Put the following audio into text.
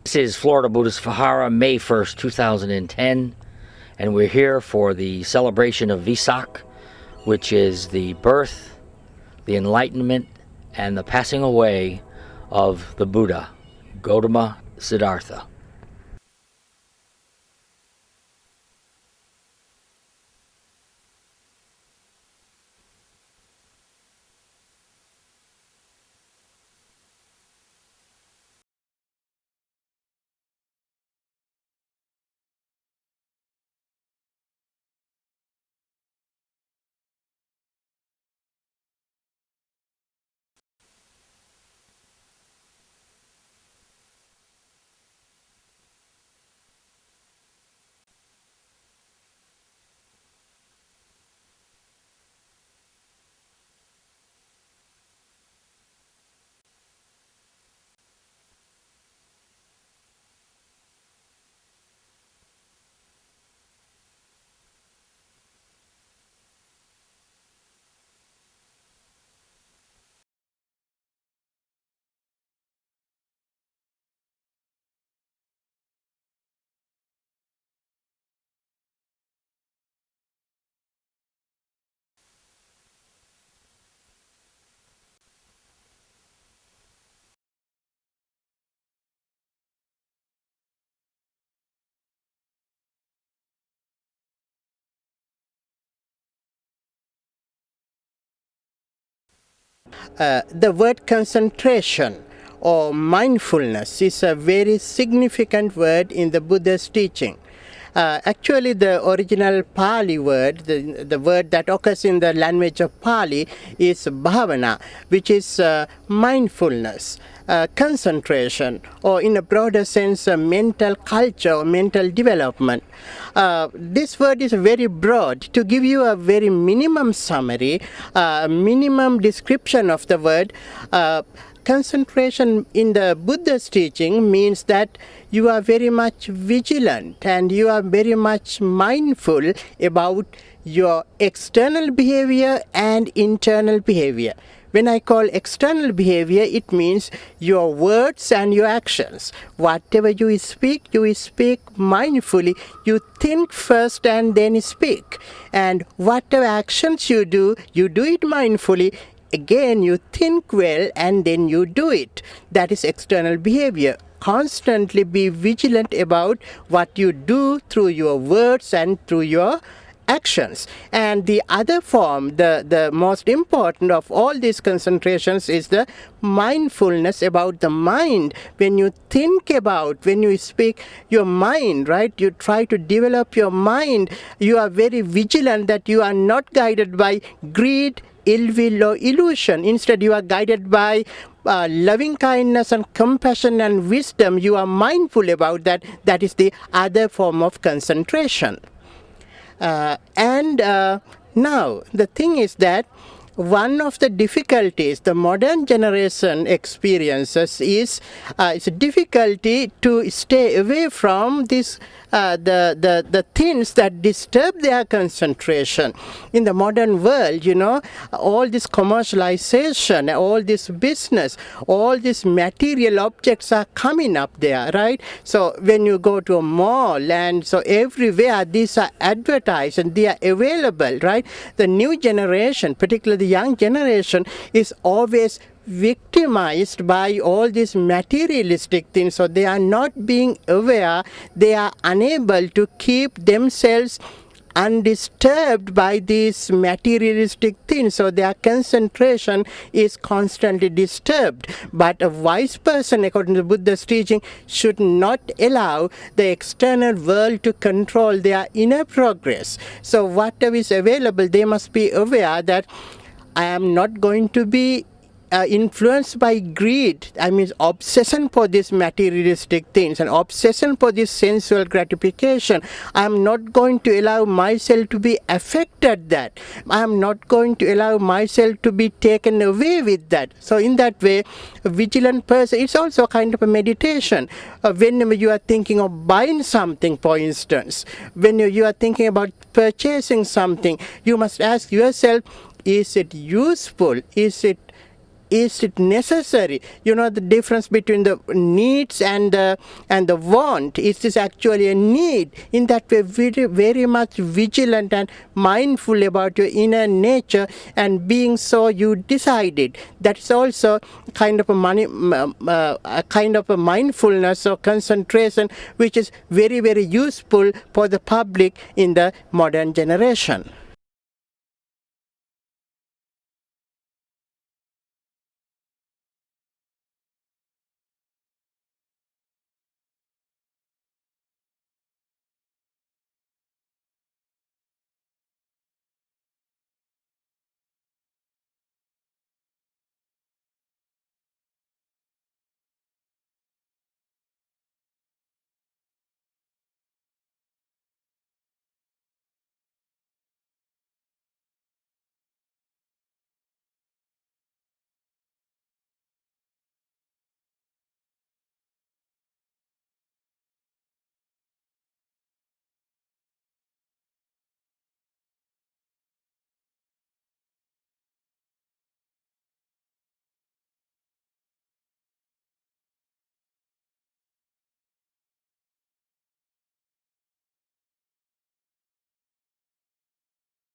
This is Florida Buddhist Vihara, May 1st, 2010, and we're here for the celebration of Vesak, which is the birth, the enlightenment, and the passing away of the Buddha, Gautama Siddhartha. The word concentration or mindfulness is a very significant word in the Buddha's teaching. Actually, the original Pali word, the word that occurs in the language of Pali, is bhavana, which is mindfulness, concentration, or in a broader sense, mental culture or mental development. This word is very broad. To give you a very minimum summary, minimum description of the word, concentration in the Buddha's teaching means that you are very much vigilant and you are very much mindful about your external behavior and internal behavior. When I call external behavior, it means your words and your actions. Whatever you speak mindfully. You think first and then speak. And whatever actions you do it mindfully. Again, you think well and then you do it. That is external behavior. Constantly be vigilant about what you do through your words and through your actions. And the other form, the most important of all these concentrations, is the mindfulness about the mind. When you think about, when you speak your mind, right, you try to develop your mind, you are very vigilant that you are not guided by greed, ill will, or illusion. Instead, you are guided by loving kindness and compassion and wisdom. You are mindful about that. That is the other form of concentration. Now, the thing is that one of the difficulties the modern generation experiences is difficulty to stay away from this the things that disturb their concentration. In the modern world, all this commercialization, all this business, all these material objects are coming up there, right? So when you go to a mall, and so everywhere these are advertised and they are available, right? The new generation, particularly the young generation, is always victimized by all these materialistic things. So they are not being aware, they are unable to keep themselves undisturbed by these materialistic things, so their concentration is constantly disturbed. But a wise person, according to Buddha's teaching, should not allow the external world to control their inner progress. So whatever is available, they must be aware that I am not going to be influenced by greed. I mean, obsession for these materialistic things and obsession for this sensual gratification. I am not going to allow myself to be affected that. I am not going to allow myself to be taken away with that. So in that way, a vigilant person, it's also kind of a meditation. Whenever you are thinking of buying something, for instance, when you are thinking about purchasing something, you must ask yourself, is it useful? Is it is it necessary? The difference between the needs and the want. Is this actually a need? In that way, very, very much vigilant and mindful about your inner nature, and being so, you decided. That is also kind of a kind of a mindfulness or concentration, which is very, very useful for the public in the modern generation.